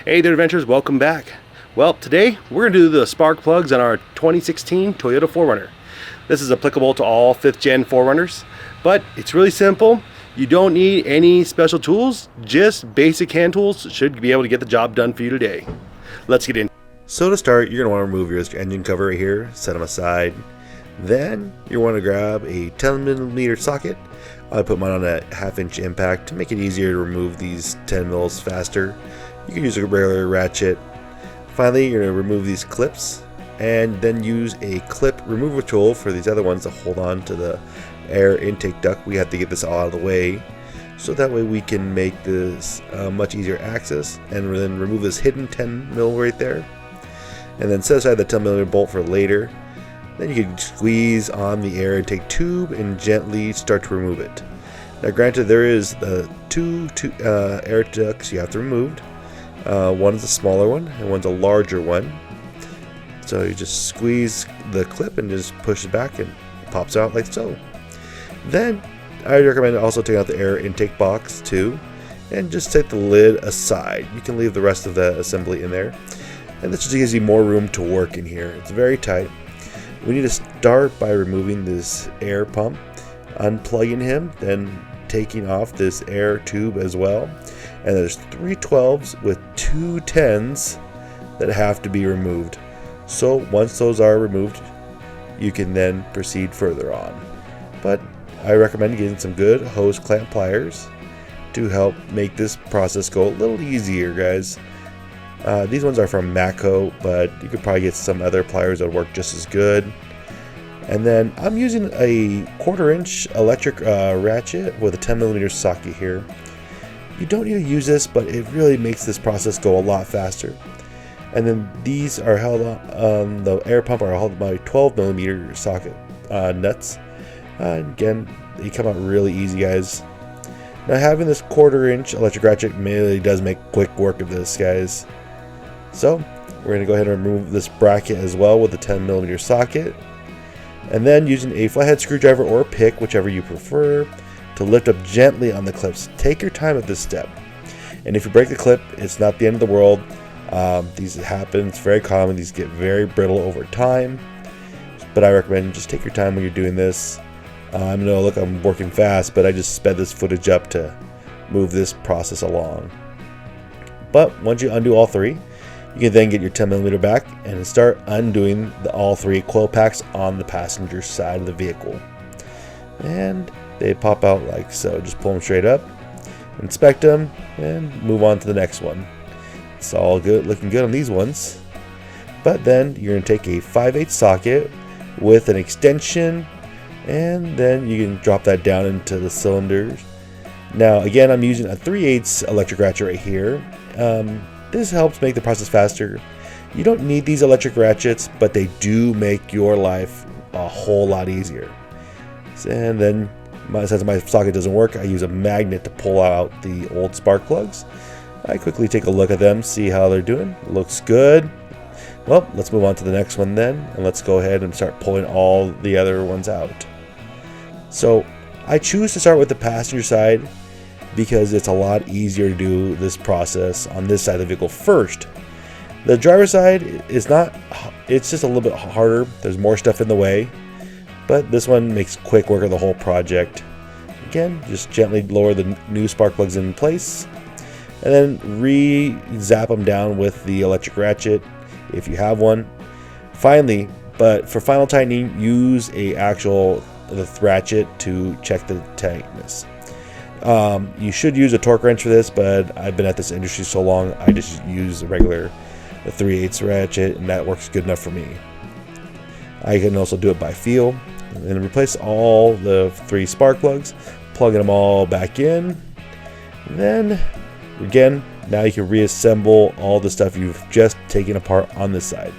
Hey there adventurers, welcome back. Well, today we're going to do the spark plugs on our 2016 Toyota 4Runner. This is applicable to all 5th gen 4Runners, but it's really simple. You don't need any special tools, just basic hand tools should be able to get the job done for you today. Let's get in. So to start, you're going to want to remove your engine cover right here, set them aside. Then you want to grab a 10mm socket. I put mine on a 1/2" impact to make it easier to remove these 10 mils faster. You can use a regular ratchet. Finally, you're going to remove these clips and then use a clip removal tool for these other ones to hold on to the air intake duct. We have to get this all out of the way so that way we can make this much easier access, and then remove this hidden 10 mil right there, and then set aside the 10mm bolt for later. Then you can squeeze on the air intake tube and gently start to remove it. Now granted, there is the two air ducts you have to remove. One is a smaller one and one's a larger one. So you just squeeze the clip and just push it back and it pops out like so. Then I recommend also taking out the air intake box too and just take the lid aside. You can leave the rest of the assembly in there, and this just gives you more room to work in here. It's very tight. We need to start by removing this air pump, unplugging him, then taking off this air tube as well. And there's 3 12s with 2 10s that have to be removed. So once those are removed, you can then proceed further on. But I recommend getting some good hose clamp pliers to help make this process go a little easier, guys. These ones are from Matco, but you could probably get some other pliers that work just as good. And then I'm using a 1/4" electric ratchet with a 10mm socket here. You don't need to use this, but it really makes this process go a lot faster. And then these are held on, the air pump are held by 12mm socket nuts. Again, they come out really easy, guys. Now having this 1/4" electric ratchet really does make quick work of this, guys. So we're going to go ahead and remove this bracket as well with the 10mm socket. And then using a flathead screwdriver or a pick, whichever you prefer, to lift up gently on the clips. Take your time at this step. And if you break the clip, it's not the end of the world. These happen, it's very common. These get very brittle over time. But I recommend just take your time when you're doing this. I know, look, I'm working fast, but I just sped this footage up to move this process along. But once you undo all three, you can then get your 10mm back and start undoing all 3 coil packs on the passenger side of the vehicle. And they pop out like so. Just pull them straight up, inspect them, and move on to the next one. It's all good, looking good on these ones. But then you're going to take a 5/8 socket with an extension, and then you can drop that down into the cylinders. Now again, I'm using a 3/8 electric ratchet right here. This helps make the process faster. You don't need these electric ratchets, but they do make your life a whole lot easier. And then, since my socket doesn't work, I use a magnet to pull out the old spark plugs. I quickly take a look at them, see how they're doing. Looks good. Well, let's move on to the next one then, and let's go ahead and start pulling all the other ones out. So I choose to start with the passenger side because it's a lot easier to do this process on this side of the vehicle first. The driver's side is not, it's just a little bit harder. There's more stuff in the way, but this one makes quick work of the whole project. Again, just gently lower the new spark plugs in place and then re-zap them down with the electric ratchet if you have one. Finally, but for final tightening, use the ratchet to check the tightness. You should use a torque wrench for this, but I've been at this industry so long, I just use a regular 3/8 ratchet, and that works good enough for me. I can also do it by feel, and replace all the 3 spark plugs, plugging them all back in. And then again, now you can reassemble all the stuff you've just taken apart on this side.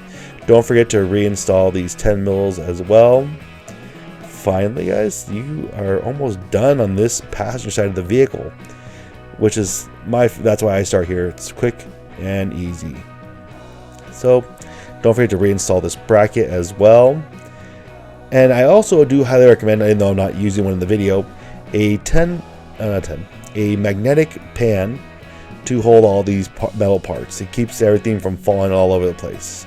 Don't forget to reinstall these 10 mils as well. Finally, guys, you are almost done on this passenger side of the vehicle, which is that's why I start here. It's quick and easy. So don't forget to reinstall this bracket as well. And I also do highly recommend, even though I'm not using one in the video, a magnetic pan to hold all these metal parts. It keeps everything from falling all over the place.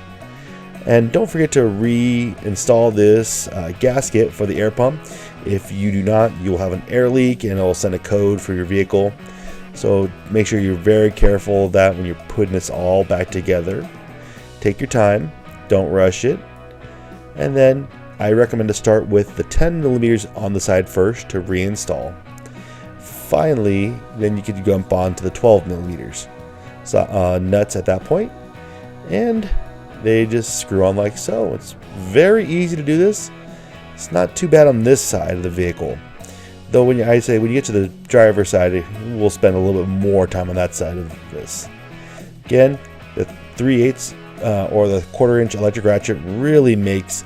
And don't forget to reinstall this gasket for the air pump. If you do not, you'll have an air leak and it will send a code for your vehicle. So make sure you're very careful of that when you're putting this all back together. Take your time, don't rush it. And then I recommend to start with the 10 millimeters on the side first to reinstall. Finally, then you could jump on to the 12 millimeters nuts at that point, and they just screw on like so. It's very easy to do this. It's not too bad on this side of the vehicle, though when you get to the driver's side, we'll spend a little bit more time on that side of this. Again, the 3/8 or the 1/4 inch electric ratchet really makes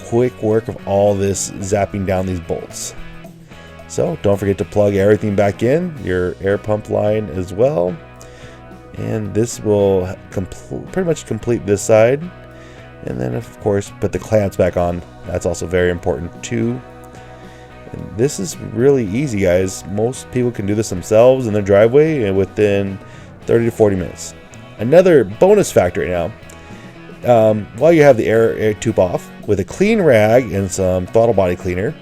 quick work of all this zapping down these bolts. So don't forget to plug everything back in, your air pump line as well. And this will pretty much complete this side. And then of course put the clamps back on. That's also very important too. And this is really easy, guys. Most people can do this themselves in their driveway and within 30 to 40 minutes. Another bonus factor now, while you have the air tube off, with a clean rag and some throttle body cleaner,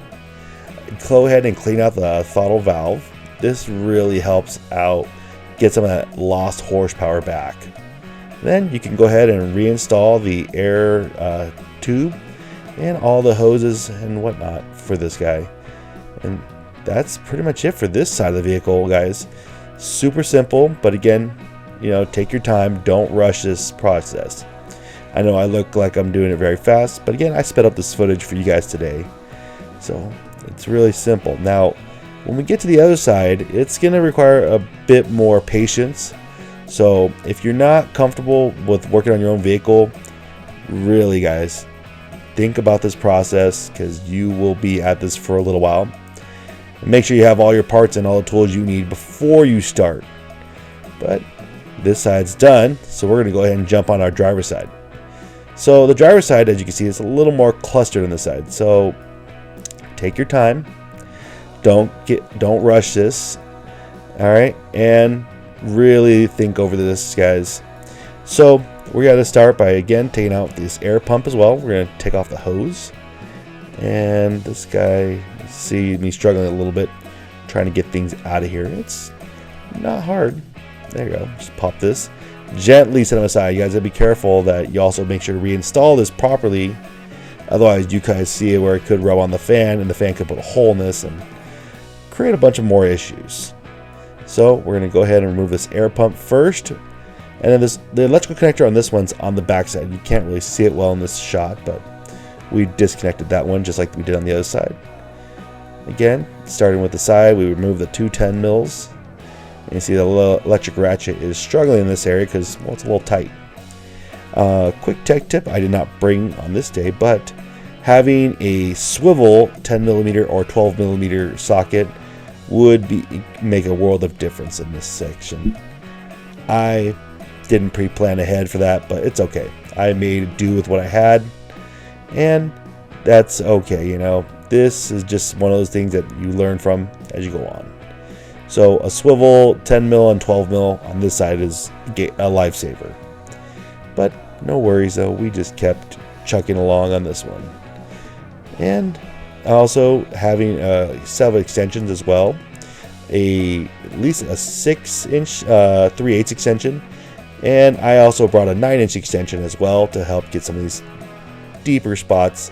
go ahead and clean out the throttle valve. This really helps out, get some of that lost horsepower back. Then you can go ahead and reinstall the air tube and all the hoses and whatnot for this guy. And that's pretty much it for this side of the vehicle, guys. Super simple, but again, take your time. Don't rush this process. I know I look like I'm doing it very fast, but again, I sped up this footage for you guys today. So it's really simple. Now, when we get to the other side, it's going to require a bit more patience. So if you're not comfortable with working on your own vehicle, really, guys, think about this process, because you will be at this for a little while. And make sure you have all your parts and all the tools you need before you start. But this side's done, so we're going to go ahead and jump on our driver's side. So the driver's side, as you can see, is a little more clustered on the side. So take your time. Don't rush this. All right, and really think over this, guys. So we're going to start by again taking out this air pump as well. We're going to take off the hose. And this guy, see me struggling a little bit trying to get things out of here. It's not hard. There you go. Just pop this. Gently set them aside. You guys gotta be careful that you also make sure to reinstall this properly. Otherwise, you guys see it where it could rub on the fan, and the fan could put a hole in this and create a bunch of more issues. So we're gonna go ahead and remove this air pump first, and then the electrical connector on this one's on the back side. You can't really see it well in this shot, but we disconnected that one just like we did on the other side. Again, starting with the side, we remove the two 10 mils. And you see the electric ratchet is struggling in this area because, well, it's a little tight. Quick tech tip I did not bring on this day, but having a swivel 10 millimeter or 12 millimeter socket would make a world of difference in this section. I didn't pre-plan ahead for that, but it's okay. I made do with what I had, and that's okay. This is just one of those things that you learn from as you go on. So a swivel 10 mil and 12 mil on this side is a lifesaver. But no worries though, we just kept chucking along on this one. And also having several extensions as well. At least a 6-inch 3/8 extension. And I also brought a 9-inch extension as well to help get some of these deeper spots,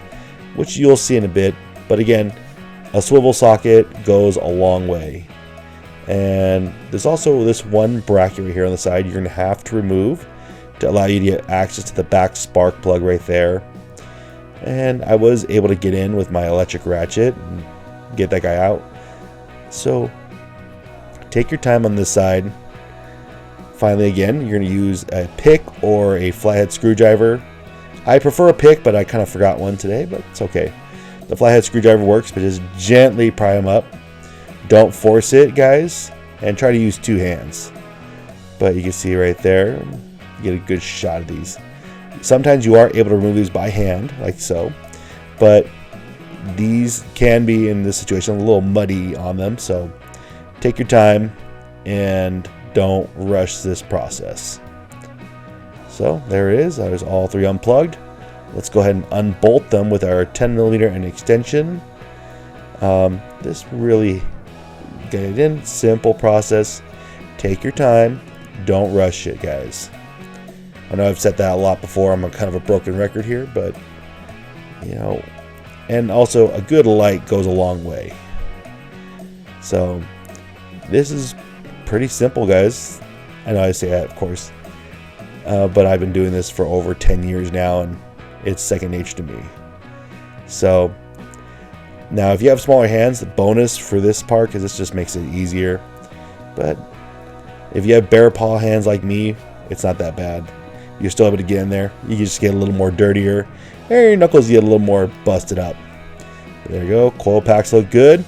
which you'll see in a bit. But again, a swivel socket goes a long way. And there's also this one bracket right here on the side you're going to have to remove to allow you to get access to the back spark plug right there. And I was able to get in with my electric ratchet and get that guy out. So take your time on this side. Finally, again, you're going to use a pick or a flathead screwdriver. I prefer a pick, but I kind of forgot one today, but it's okay. The flathead screwdriver works, but just gently pry them up. Don't force it, guys, and try to use two hands. But you can see right there, you get a good shot of these. Sometimes you are able to remove these by hand, like so, but these can be, in this situation, a little muddy on them, so take your time and don't rush this process. So there it is. There's all 3 unplugged. Let's go ahead and unbolt them with our 10mm and extension. This really get it in. Simple process. Take your time. Don't rush it, guys. I know I've said that a lot before. I'm kind of a broken record here, but you know, and also a good light goes a long way. So this is pretty simple, guys. I know I say that, of course, but I've been doing this for over 10 years now, and it's second nature to me. So now if you have smaller hands, the bonus for this part, because this just makes it easier, but if you have bare paw hands like me, it's not that bad. You're still able to get in there. You can just get a little more dirtier, and your knuckles get a little more busted up. There you go. Coil packs look good.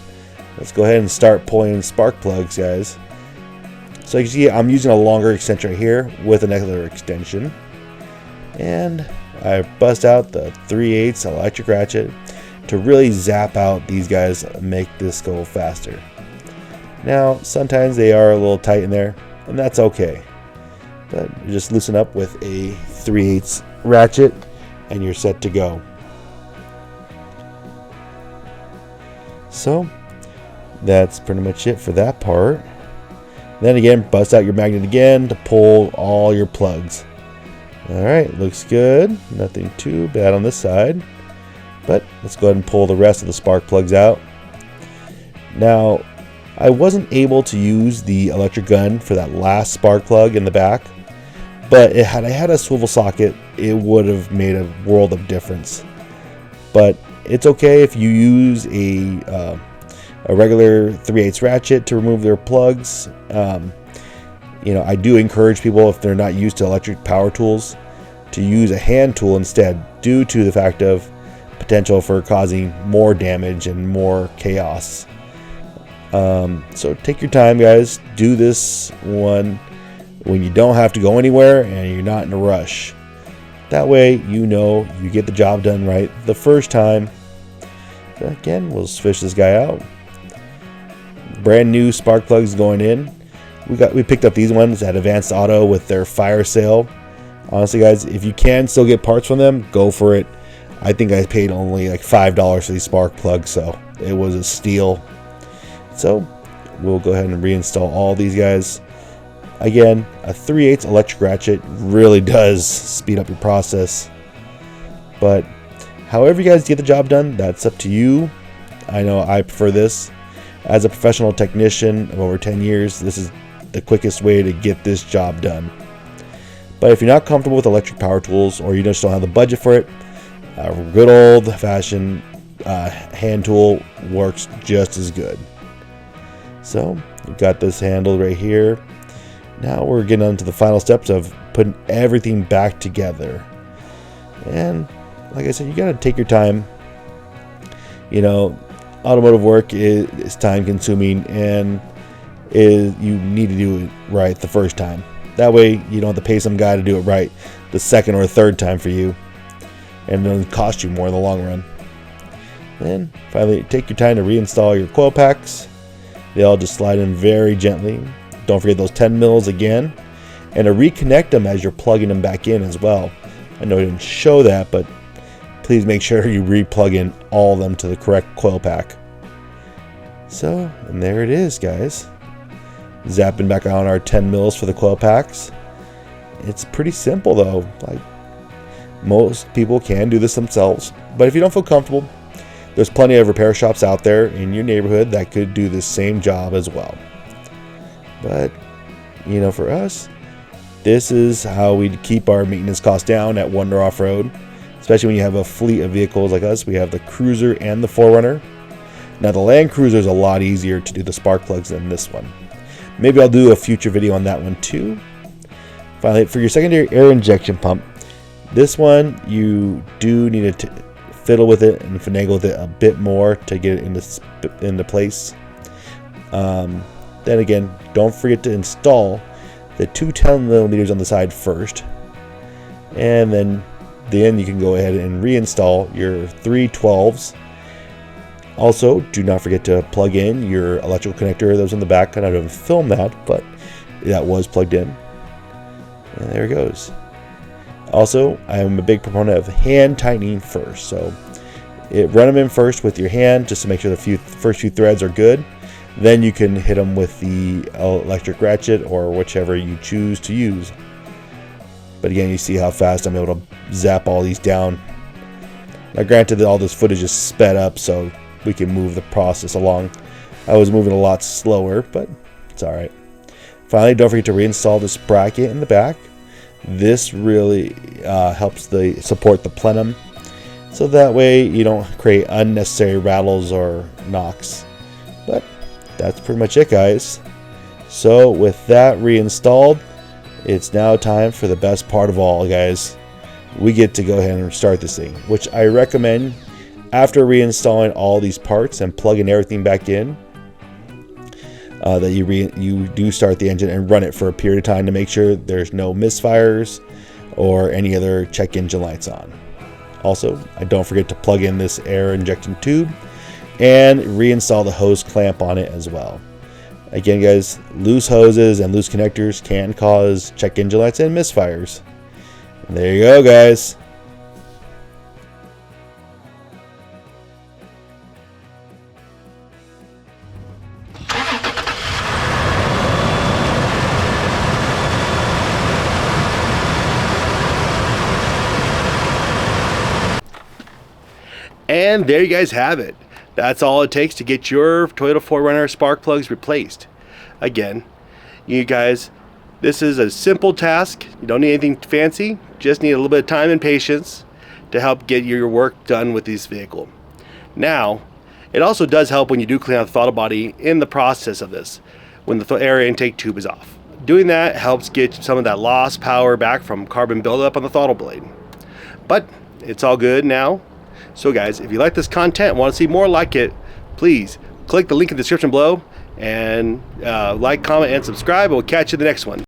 Let's go ahead and start pulling spark plugs, guys. So you can see I'm using a longer extension right here with another extension. And I bust out the 3/8 electric ratchet to really zap out these guys and make this go faster. Now, sometimes they are a little tight in there, and that's okay. But you just loosen up with a 3/8 ratchet and you're set to go. So that's pretty much it for that part. Then again, bust out your magnet again to pull all your plugs. Alright, looks good. Nothing too bad on this side. But let's go ahead and pull the rest of the spark plugs out. Now, I wasn't able to use the electric gun for that last spark plug in the back, but had I had a swivel socket, it would have made a world of difference. But it's okay if you use a regular 3/8 ratchet to remove their plugs. You know, I do encourage people, if they're not used to electric power tools, to use a hand tool instead, due to the fact of potential for causing more damage and more chaos. So take your time, guys. Do this one when you don't have to go anywhere and you're not in a rush. That way, you know you get the job done right the first time. But again, we'll fish this guy out. Brand new spark plugs going in. We picked up these ones at Advanced Auto with their fire sale. Honestly, guys, if you can still get parts from them, go for it. I think I paid only like $5 for these spark plugs, so it was a steal. So we'll go ahead and reinstall all these guys. Again, a 3/8 electric ratchet really does speed up your process. But however you guys get the job done, that's up to you. I know I prefer this. As a professional technician of over 10 years, this is the quickest way to get this job done. But if you're not comfortable with electric power tools, or you just don't have the budget for it, a good old-fashioned hand tool works just as good. So we've got this handled right here. Now we're getting on to the final steps of putting everything back together. And like I said, you gotta take your time. You know, automotive work is time consuming, and you need to do it right the first time. That way you don't have to pay some guy to do it right the second or third time for you, and it doesn't cost you more in the long run. Then finally, take your time to reinstall your coil packs. They all just slide in very gently. Don't forget those 10 mils again, and to reconnect them as you're plugging them back in as well. I know I didn't show that, but please make sure you re-plug in all of them to the correct coil pack. So, and there it is, guys. Zapping back on our 10 mils for the coil packs. It's pretty simple though. Like, most people can do this themselves, but if you don't feel comfortable, there's plenty of repair shops out there in your neighborhood that could do the same job as well. But, you know, for us, this is how we keep our maintenance costs down at Wonder Off-Road, especially when you have a fleet of vehicles like us. We have the Cruiser and the 4Runner. Now, the Land Cruiser is a lot easier to do the spark plugs than this one. Maybe I'll do a future video on that one too. Finally, for your secondary air injection pump, this one you do need to fiddle with it and finagle with it a bit more to get it into place. Then again, don't forget to install the two 10mm on the side first, and then you can go ahead and reinstall your 3 12s. Also, do not forget to plug in your electrical connector that was in the back. I didn't film that, but that was plugged in. And there it goes. Also, I'm a big proponent of hand tightening first. So run them in first with your hand just to make sure the first few threads are good. Then you can hit them with the electric ratchet or whichever you choose to use. But again, you see how fast I'm able to zap all these down. Now granted, all this footage is sped up so we can move the process along. I was moving a lot slower, but it's alright. Finally, don't forget to reinstall this bracket in the back. This really helps support the plenum, so that way you don't create unnecessary rattles or knocks. But that's pretty much it, guys. So with that reinstalled, it's now time for the best part of all, guys. We get to go ahead and start this thing, which I recommend after reinstalling all these parts and plugging everything back in, that you do start the engine and run it for a period of time to make sure there's no misfires or any other check engine lights on. Also, don't forget to plug in this air injection tube and reinstall the hose clamp on it as well. Again, guys, loose hoses and loose connectors can cause check engine lights and misfires. And there you go, guys. And there you guys have it. That's all it takes to get your Toyota 4Runner spark plugs replaced. Again, you guys, this is a simple task. You don't need anything fancy. Just need a little bit of time and patience to help get your work done with this vehicle. Now, it also does help when you do clean out the throttle body in the process of this, when the air intake tube is off. Doing that helps get some of that lost power back from carbon buildup on the throttle blade. But it's all good now. So guys, if you like this content and want to see more like it, please click the link in the description below and like, comment, and subscribe. We'll catch you in the next one.